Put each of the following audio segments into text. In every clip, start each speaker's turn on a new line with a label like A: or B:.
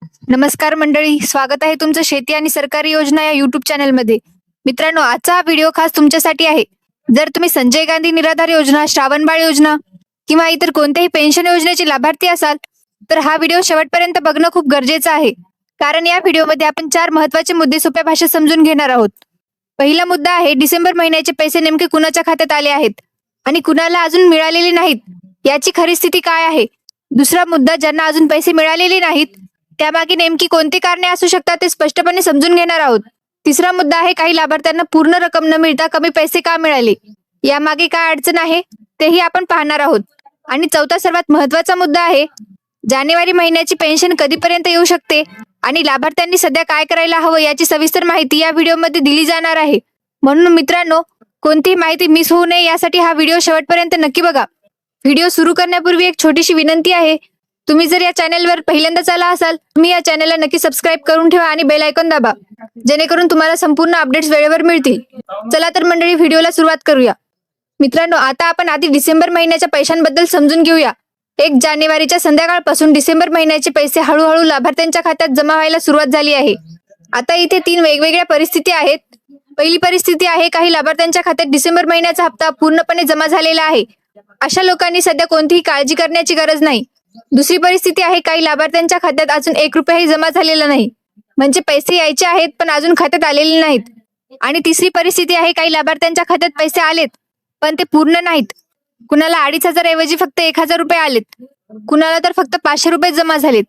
A: नमस्कार मंडळी, स्वागत आहे तुमचं शेती आणि सरकारी योजना या युट्यूब चॅनलमध्ये. मित्रांनो, आजचा हा व्हिडिओ खास तुमच्यासाठी आहे. जर तुम्ही संजय गांधी निराधार योजना, श्रावणबाळ योजना किंवा इतर कोणत्याही पेन्शन योजनेचे लाभार्थी असाल, तर हा व्हिडिओ शेवटपर्यंत बघणं खूप गरजेचं आहे. कारण या व्हिडिओमध्ये आपण 4 महत्त्वाचे मुद्दे सोप्या भाषेत समजून घेणार आहोत. पहिला मुद्दा आहे, डिसेंबर महिन्याचे पैसे नेमके कुणाच्या खात्यात आले आहेत आणि कुणाला अजून मिळालेले नाहीत, याची खरी स्थिती काय आहे. दुसरा मुद्दा, ज्यांना अजून पैसे मिळालेले नाहीत त्यामागे नेमकी कोणती कारणे असू शकतात ते स्पष्टपणे समजून घेणार आहोत. तिसरा मुद्दा आहे, काही लाभार्थ्यांना पूर्ण रक्कम न मिळता कमी पैसे का मिळाले, यामागे काय अडचण आहे तेही आपण पाहणार आहोत. आणि चौथा सर्वात महत्त्वाचा मुद्दा आहे, जानेवारी महिन्याची पेन्शन कधीपर्यंत येऊ शकते आणि लाभार्थ्यांनी सध्या काय करायला हवं याची सविस्तर माहिती या व्हिडिओमध्ये दिली जाणार आहे. म्हणून मित्रांनो, कोणतीही माहिती मिस होऊ नये यासाठी हा व्हिडिओ शेवटपर्यंत नक्की बघा. व्हिडिओ सुरू करण्यापूर्वी एक छोटीशी विनंती आहे, तुम्ही जर या चॅनलवर पहिल्यांदाच आला असाल, तुम्ही या चॅनलला नक्की सबस्क्राईब करून ठेवा आणि बेल आयकॉन दाबा, जेणेकरून तुम्हाला संपूर्ण अपडेट्स वेळेवर मिळतील. चला तर मंडळी, व्हिडिओला सुरुवात करूया. मित्रांनो, आता आपण आधी डिसेंबर महिन्याच्या पैशांबद्दल समजून घेऊया. 1 जानेवारीच्या संध्याकाळपासून डिसेंबर महिन्याचे पैसे हळूहळू लाभार्थ्यांच्या खात्यात जमा व्हायला सुरुवात झाली आहे. आता इथे 3 वेगवेगळ्या परिस्थिती आहेत. पहिली परिस्थिती आहे, काही लाभार्थ्यांच्या खात्यात डिसेंबर महिन्याचा हप्ता पूर्णपणे जमा झालेला आहे. अशा लोकांनी सध्या कोणतीही काळजी करण्याची गरज नाही. दुसरी परिस्थिती आहे, काही लाभार्थ्यांच्या खात्यात अजून 1 रुपयाही जमा झालेला नाही, म्हणजे पैसे यायचे आहेत पण अजून खात्यात आलेले नाहीत. आणि तिसरी परिस्थिती आहे, काही लाभार्थ्यांच्या खात्यात पैसे आलेत पण ते पूर्ण नाहीत. कुणाला 2,500 ऐवजी फक्त 1,000 रुपये आलेत, कुणाला तर फक्त 500 रुपये जमा झालेत.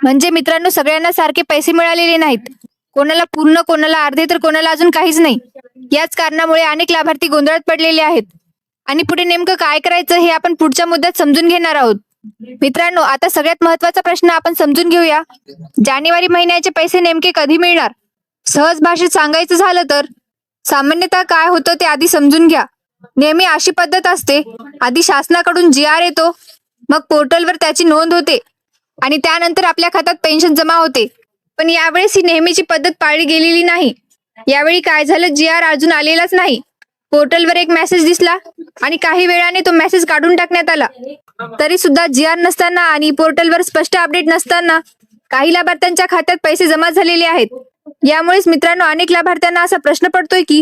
A: म्हणजे मित्रांनो, सगळ्यांना सारखे पैसे मिळालेले नाहीत. कोणाला पूर्ण, कोणाला अर्धे, तर कोणाला अजून काहीच नाही. याच कारणामुळे अनेक लाभार्थी गोंधळात पडलेले आहेत. आणि पुढे नेमकं काय करायचं हे आपण पुढच्या मुद्द्यात समजून घेणार आहोत. मित्रांनो, आता सगळ्यात महत्त्वाचा प्रश्न आपण समजून घेऊया, जानेवारी महिन्याचे पैसे नेमके कधी मिळणार. सहज भाषेत सांगायचं झालं तर सामान्यतः काय होतं ते आधी समजून घ्या. नेहमी अशी पद्धत असते, आधी शासनाकडून GR येतो, मग पोर्टलवर त्याची नोंद होते आणि त्यानंतर आपल्या खात्यात पेन्शन जमा होते. पण यावेळेस ही नेहमीची पद्धत पाळली गेलेली नाही. यावेळी काय झालं, GR अजून आलेलाच नाही. पोर्टलवर एक मेसेज दिसला आणि काही वेळाने तो मेसेज काढून टाकण्यात आला. तरी सुद्धा GR नसताना आणि पोर्टलवर स्पष्ट अपडेट नसताना काही लाभार्थ्यांच्या खात्यात पैसे जमा झालेले आहेत. यामुळेच मित्रांनो, अनेक लाभार्थ्यांना असा प्रश्न पडतोय की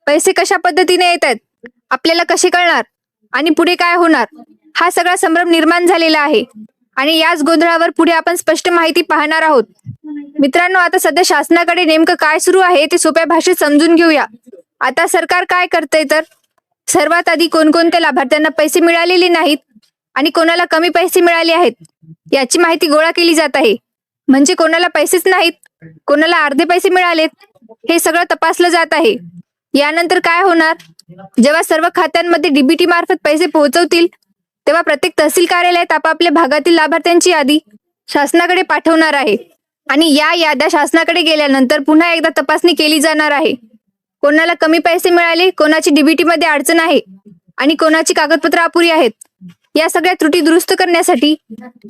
A: पैसे कशा पद्धतीने येत आहेत, आपल्याला कसे कळणार आणि पुढे काय होणार. हा सगळा संभ्रम निर्माण झालेला आहे आणि याच गोंधळावर पुढे आपण स्पष्ट माहिती पाहणार आहोत. मित्रांनो, आता सध्या शासनाकडे नेमकं काय सुरू आहे ते सोप्या भाषेत समजून घेऊया. आता सरकार काय करतंय तर सर्वात आधी कोणकोणत्या लाभार्थ्यांना पैसे मिळालेले नाहीत आणि कोणाला कमी पैसे मिळाले आहेत याची माहिती गोळा केली जात आहे. म्हणजे कोणाला पैसेच नाहीत, कोणाला अर्धे पैसे मिळालेत, हे सगळं तपासलं जात आहे. यानंतर काय होणार, जेव्हा सर्व खात्यांमध्ये DBT मार्फत पैसे पोहोचवतील तेव्हा प्रत्येक तहसील कार्यालयात आपापल्या भागातील लाभार्थ्यांची यादी शासनाकडे पाठवणार आहे आणि या याद्या शासनाकडे गेल्यानंतर पुन्हा एकदा तपासणी केली जाणार आहे. कोणाला कमी पैसे मिळाले, कोणाची DBT मध्ये अडचण आहे आणि कोणाची कागदपत्र अपुरी आहेत, या सगळ्या त्रुटी दुरुस्त करण्यासाठी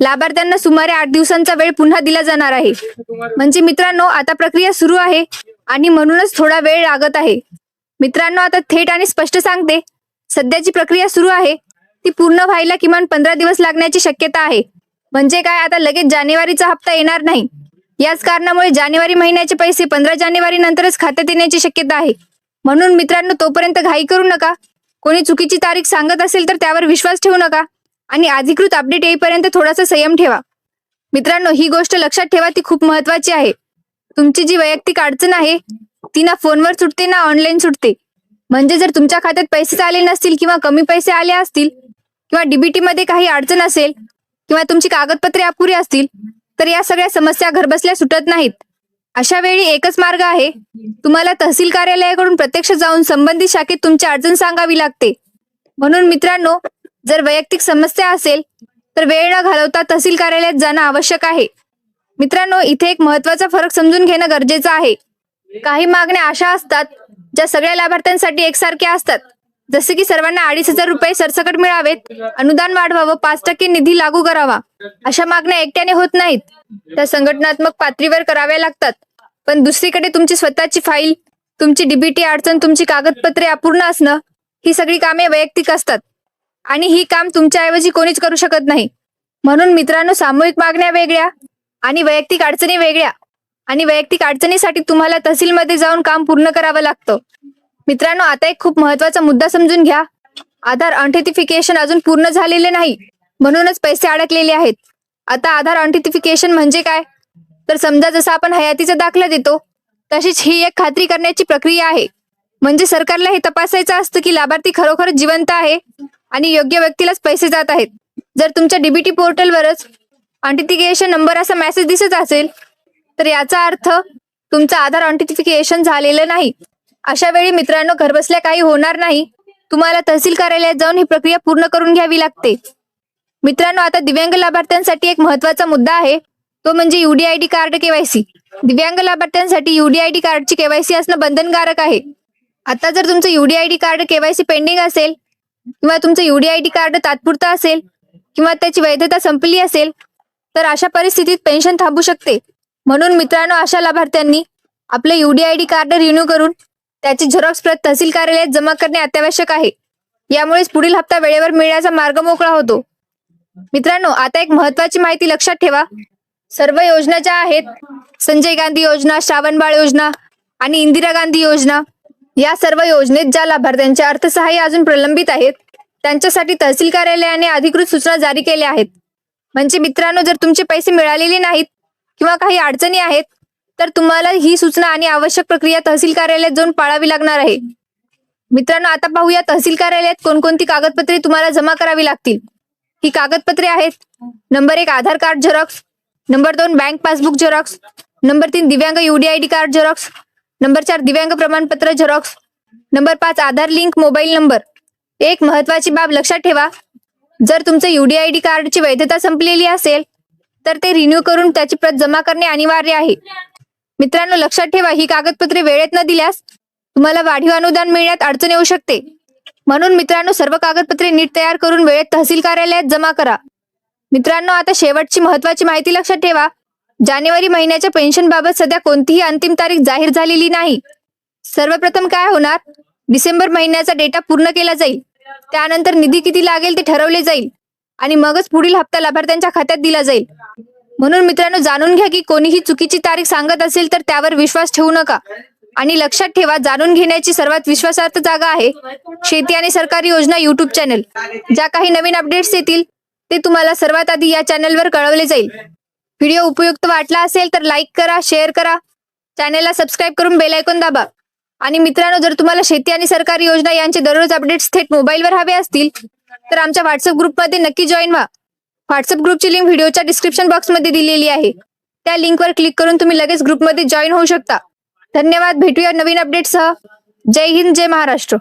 A: लाभार्थ्यांना सुमारे 8 दिवसांचा वेळ पुन्हा दिला जाणार आहे. म्हणजे मित्रांनो, आता प्रक्रिया सुरू आहे आणि म्हणूनच थोडा वेळ लागत आहे. मित्रांनो, आता थेट आणि स्पष्ट सांगते, सध्याची प्रक्रिया सुरू आहे ती पूर्ण व्हायला किमान 15 दिवस लागण्याची शक्यता आहे. म्हणजे काय, आता लगेच जानेवारीचा हप्ता येणार नाही. याच कारणामुळे जानेवारी महिन्याचे पैसे 15 जानेवारी नंतरच खात्यात येण्याची शक्यता आहे. म्हणून मित्रांनो, तोपर्यंत घाई करू नका. कोणी चुकीची तारीख सांगत असेल तर त्यावर विश्वास ठेवू नका आणि अधिकृत अपडेट येईपर्यंत थोडासा संयम ठेवा. मित्रांनो, ही गोष्ट लक्षात ठेवा, ती खूप महत्त्वाची आहे. तुमची जी वैयक्तिक अडचण आहे ती ना फोनवर सुटते ना ऑनलाईन सुटते. म्हणजे जर तुमच्या खात्यात पैसे आले नसतील किंवा कमी पैसे आले असतील किंवा DBT मध्ये काही अडचण असेल किंवा तुमची कागदपत्रे अपुरी असतील तर या सगळ्या समस्या घरबसल्या सुटत नाहीत. अशा वेळी एकच मार्ग आहे, तुम्हाला तहसील कार्यालयाकडून प्रत्यक्ष जाऊन संबंधित शाखेत तुमची अडचण सांगावी लागते. म्हणून मित्रांनो, जर वैयक्तिक समस्या असेल तर वेळ न घालवता तहसील कार्यालयात जाणं आवश्यक आहे. मित्रांनो, इथे एक महत्त्वाचा फरक समजून घेणं गरजेचं आहे. काही मागण्या अशा असतात ज्या सगळ्या लाभार्थ्यांसाठी एकसारख्या असतात, जसे की सर्वांना 2,500 रुपये सरसकट मिळावेत, अनुदान वाढवावं, 5% निधी लागू करावा. अशा मागण्या एकट्याने होत नाहीत, त्या संघटनात्मक पातळीवर कराव्या लागतात. पण दुसरीकडे तुमची स्वतःची फाईल, तुमची DBT अडचण, तुमची कागदपत्रे अपूर्ण असणं, ही सगळी कामे वैयक्तिक असतात आणि ही काम तुमच्याऐवजी कोणीच करू शकत नाही. म्हणून मित्रांनो, सामूहिक मागण्या वेगळ्या आणि वैयक्तिक अडचणी वेगळ्या. आणि वैयक्तिक अडचणीसाठी तुम्हाला तहसीलमध्ये जाऊन काम पूर्ण करावं लागतं. मित्रांनो, आता एक खूप महत्त्वाचा मुद्दा समजून घ्या. आधार ऑथेंटिफिकेशन अजून पूर्ण झालेले नाही, म्हणूनच पैसे अडकलेले आहेत. आता आधार ऑथेंटिफिकेशन म्हणजे काय? तर समजा जसं आपण हयातीचा दाखला देतो, तशीच ही एक खात्री करण्याची प्रक्रिया आहे. म्हणजे सरकारला हे तपासायचं असतं की लाभार्थी खरोखरच जिवंत आहे आणि योग्य व्यक्तीलाच पैसे जात आहेत. जर तुमच्या डीबीटी पोर्टलवरच ऑथेंटिकेशन नंबर असा मेसेज दिसत असेल, तर याचा अर्थ तुमचं आधार ऑथेंटिफिकेशन झालेलं नाही. अशा वेळी मित्रांनो, घरबसल्या काही होणार नाही. तुम्हाला तहसील कार्यालयात जाऊन ही प्रक्रिया पूर्ण करून घ्यावी लागते. मित्रांनो, आता दिव्यांग लाभार्थ्यांसाठी एक महत्त्वाचा मुद्दा आहे, तो म्हणजे यूडीआयडी कार्ड केवायसी. दिव्यांग लाभार्थ्यांसाठी यूडीआयडी कार्डची केवायसी असणं बंधनकारक आहे. आता जर तुमचं यूडीआयडी कार्ड केवायसी पेंडिंग असेल किंवा तुमचं यूडीआयडी कार्ड तात्पुरतं असेल किंवा त्याची वैधता संपली असेल, तर अशा परिस्थितीत पेन्शन थांबू शकते. म्हणून मित्रांनो, अशा लाभार्थ्यांनी आपले यूडीआयडी कार्ड रिन्यू करून त्याची झेरॉक्स प्रत तहसील कार्यालयात जमा करणे अत्यावश्यक आहे. यामुळेच पुढील हप्ता वेळेवर मिळण्याचा मार्ग मोकळा होतो. मित्रांनो, आता एक महत्त्वाची माहिती लक्षात ठेवा. सर्व योजना ज्या आहेत, संजय गांधी योजना, श्रावणबाळ योजना आणि इंदिरा गांधी योजना, या सर्व योजनेत ज्या लाभार्थ्यांचे अर्थसहाय्य अजून प्रलंबित आहेत, त्यांच्यासाठी तहसील कार्यालयाने अधिकृत सूचना जारी केल्या आहेत. म्हणजे मित्रांनो, जर तुमचे पैसे मिळालेले नाहीत किंवा काही अडचणी आहेत, तर तुम्हाला ही सूचना आणि आवश्यक प्रक्रिया तहसील कार्यालयात जाऊन पाळावी लागणार आहे. मित्रांनो, आता पाहूया तहसील कार्यालयात कोणकोणती कागदपत्रे तुम्हाला जमा करावी लागतील. ही कागदपत्रे आहेत: number 1 Aadhaar card xerox, number 2 bank passbook xerox, number 3 दिव्यांग यूडीआयडी कार्ड झेरॉक्स, नंबर 4 दिव्यांग प्रमाणपत्र xerox, number 5 Aadhaar link mobile number. एक महत्त्वाची बाब लक्षात ठेवा, जर तुमचं यूडीआयडी कार्डची वैधता संपलेली असेल, तर ते रिन्यू करून त्याची प्रत जमा करणे अनिवार्य आहे. मित्रांनो, लक्षात ठेवा, ही कागदपत्रे वेळेत न दिल्यास तुम्हाला वाढीव अनुदान मिळण्यात अडचण येऊ शकते. म्हणून मित्रांनो, सर्व कागदपत्रे नीट तयार करून वेळेत तहसील कार्यालयात जमा करा. मित्रांनो, आता शेवटची महत्त्वाची माहिती लक्षात ठेवा. जानेवारी महिन्याच्या पेन्शन बाबत सध्या कोणतीही अंतिम तारीख जाहीर झालेली नाही. सर्वप्रथम काय होणार, डिसेंबर महिन्याचा डेटा पूर्ण केला जाईल. त्यानंतर निधी किती लागेल ते ठरवले जाईल आणि मगच पुढील हप्ता लाभार्थ्यांच्या खात्यात दिला जाईल. म्हणून मित्रांनो, जाणून घ्या की कोणीही चुकीची तारीख सांगत असेल तर त्यावर विश्वास ठेवू नका. आणि लक्षात ठेवा, जाणून घेण्याची सर्वात विश्वासार्ह जागा आहे शेती आणि सरकारी योजना युट्यूब चॅनल. ज्या काही नवीन अपडेट्स येतील ते तुम्हाला सर्वात आधी या चॅनलवर कळवले जाईल. व्हिडिओ उपयुक्त वाटला असेल तर लाईक करा, शेअर करा, चॅनलला सबस्क्राईब करून बेल आयकॉन दाबा. आणि मित्रांनो, जर तुम्हाला शेती आणि सरकारी योजना यांचे दररोज अपडेट्स थेट मोबाईलवर हवे असतील, तर आमच्या व्हॉट्सअप ग्रुपमध्ये नक्की जॉईन व्हा. व्हॉट्सअप ग्रुपची लिंक व्हिडिओच्या डिस्क्रिप्शन बॉक्समध्ये दिलेली आहे. त्या लिंकवर क्लिक करून तुम्ही लगेच ग्रुपमध्ये जॉईन होऊ शकता. धन्यवाद. भेटूया नवीन अपडेटसह. जय हिंद, जय महाराष्ट्र.